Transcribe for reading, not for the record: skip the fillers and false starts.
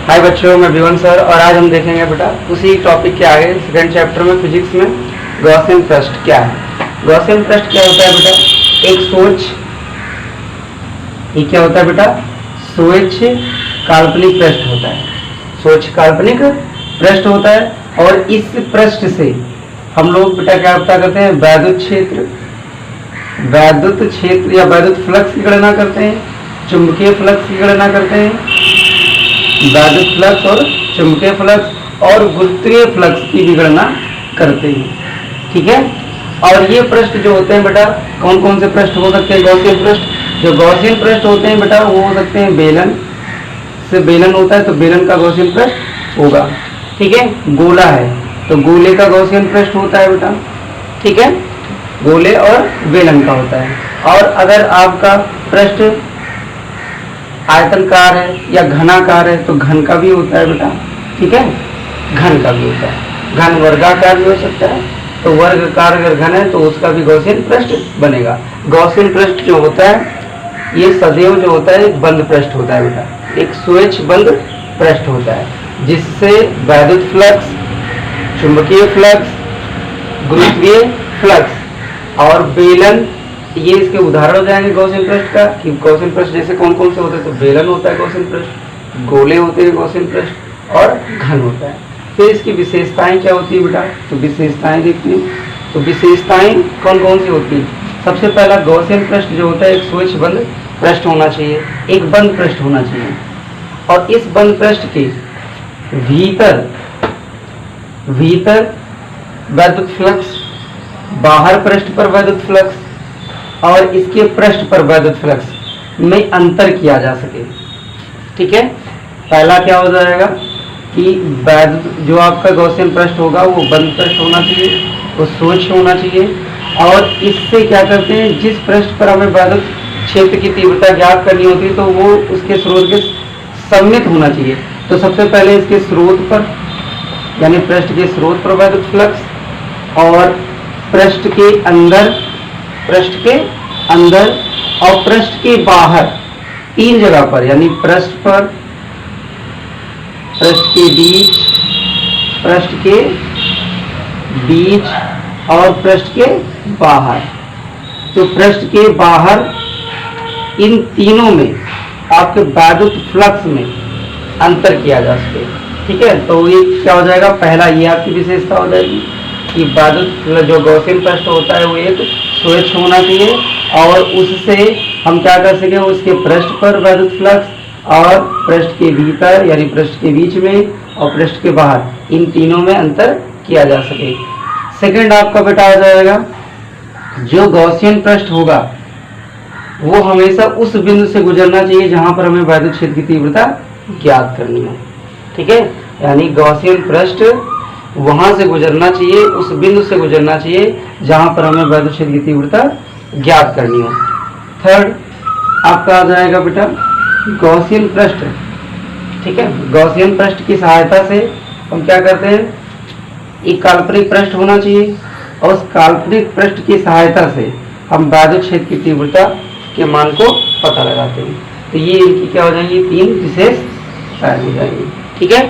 हाय बच्चों, मैं Vivian sir और आज हम देखेंगे बेटा उसी टॉपिक के आगे सेकेंड चैप्टर में फिजिक्स में गॉसियन पृष्ठ क्या है। गॉसियन पृष्ठ क्या होता है बेटा? एक सोच, ये क्या होता है बेटा? सोच काल्पनिक पृष्ठ होता है। सोच काल्पनिक पृष्ठ होता है और इस पृष्ठ से हम लोग बेटा क्या पता करते हैं? वैद्युत क्षेत्र या वैद्युत फ्लक्स की गणना करते हैं, चुंबकीय फ्लक्स की गणना करते हैं, वैद्युत फ्लक्स और चुंबकीय फ्लक्स और गुरुत्वीय फ्लक्स की भी गणना करते हैं। ठीक है। और ये पृष्ठ जो होते हैं बेटा, कौन कौन से पृष्ठ हो सकते हैं? गॉसियन पृष्ठ। जो गॉसियन पृष्ठ होते हैं बेटा वो हो सकते हैं बेलन से, बेलन होता है तो बेलन का गॉसियन पृष्ठ होगा। ठीक है। गोला है तो गोले का गॉसियन पृष्ठ होता है बेटा। ठीक है। गोले और बेलन का होता है। और अगर आपका पृष्ठ आयतनकार है या घनाकार है तो घन का भी होता है बेटा। ठीक है। घन का भी होता है। घन वर्गाकार भी हो सकता है, तो वर्गाकार अगर घन है तो उसका भी गॉसियन पृष्ठ बनेगा। गॉसियन पृष्ठ जो होता है ये सदैव जो होता है एक बंद पृष्ठ होता है बेटा, एक स्विच बंद पृष्ठ होता है जिससे वैद्युत फ्लक्स, चुंबकीय फ्लक्स, गुरुत्वीय फ्लक्स और बेलन, ये इसके उदाहरण हो जाएंगे गॉसियन पृष्ठ का। कि गॉसियन पृष्ठ जैसे कौन कौन से होते हैं? तो बेलन होता है गॉसियन पृष्ठ, गोले होते हैं गॉसियन पृष्ठ और घन होता है। फिर इसकी विशेषताएं क्या होती है बेटा? तो विशेषताएं देखती हैं। तो विशेषताएं कौन कौन सी होती है? सबसे पहला गॉसियन पृष्ठ जो होता है एक स्विच बंद पृष्ठ होना चाहिए, एक बंद पृष्ठ होना चाहिए। और इस बंद पृष्ठ के भीतर वैद्युत फ्लक्स, बाहर पृष्ठ पर वैद्युत फ्लक्स और इसके पृष्ठ पर वैद्युत फ्लक्स में अंतर किया जा सके। ठीक है। पहला क्या हो जाएगा कि वैद्युत जो आपका गॉसियन पृष्ठ होगा वो बंद पृष्ठ होना चाहिए, वो स्विच होना चाहिए। और इससे क्या करते हैं, जिस पृष्ठ पर हमें वैद्युत क्षेत्र की तीव्रता ज्ञात करनी होती है तो वो उसके स्रोत के सममित होना चाहिए। तो सबसे पहले इसके स्रोत पर यानी पृष्ठ के स्रोत पर वैद्युत फ्लक्स और पृष्ठ के अंदर और पृष्ठ के बाहर, तीन जगह पर यानी पृष्ठ पर, पृष्ठ के बीच और पृष्ठ के बाहर। तो पृष्ठ के बाहर इन तीनों में आपके वैद्युत फ्लक्स में अंतर किया जा सके। ठीक है। तो ये क्या हो जाएगा? पहला ये आपकी विशेषता हो जाएगी कि वैद्युत जो गॉसियन पृष्ठ होता है वो एक स्विच होना चाहिए और उससे हम क्या कर सकें, उसके पृष्ठ पर वैद्युत फ्लक्स और पृष्ठ के भीतर यानी पृष्ठ के बीच में और पृष्ठ के बाहर, इन तीनों में अंतर किया जा सके। सेकंड आपका बेटा आ जाएगा, जो गॉसियन पृष्ठ होगा वो हमेशा उस बिंदु से गुजरना चाहिए जहां पर हमें वैद्युत क्षेत्र की तीव्रता ज्ञात करनी हो। ठीक है। यानी गॉसियन पृष्ठ वहां से गुजरना चाहिए, उस बिंदु से गुजरना चाहिए जहां पर हमें वैद्युत क्षेत्र की तीव्रता ज्ञात करनी हो। थर्ड आपका आ जाएगा बेटा गॉसियन पृष्ठ। ठीक है। गॉसियन पृष्ठ की सहायता से हम क्या करते हैं, एक काल्पनिक पृष्ठ होना चाहिए और उस काल्पनिक पृष्ठ की सहायता से हम वैद्युत क्षेत्र की तीव्रता के मान को पता लगाते हैं। तो ये इनकी क्या हो जाएंगी? तीन विशेषताएं हो जाएंगी। ठीक है।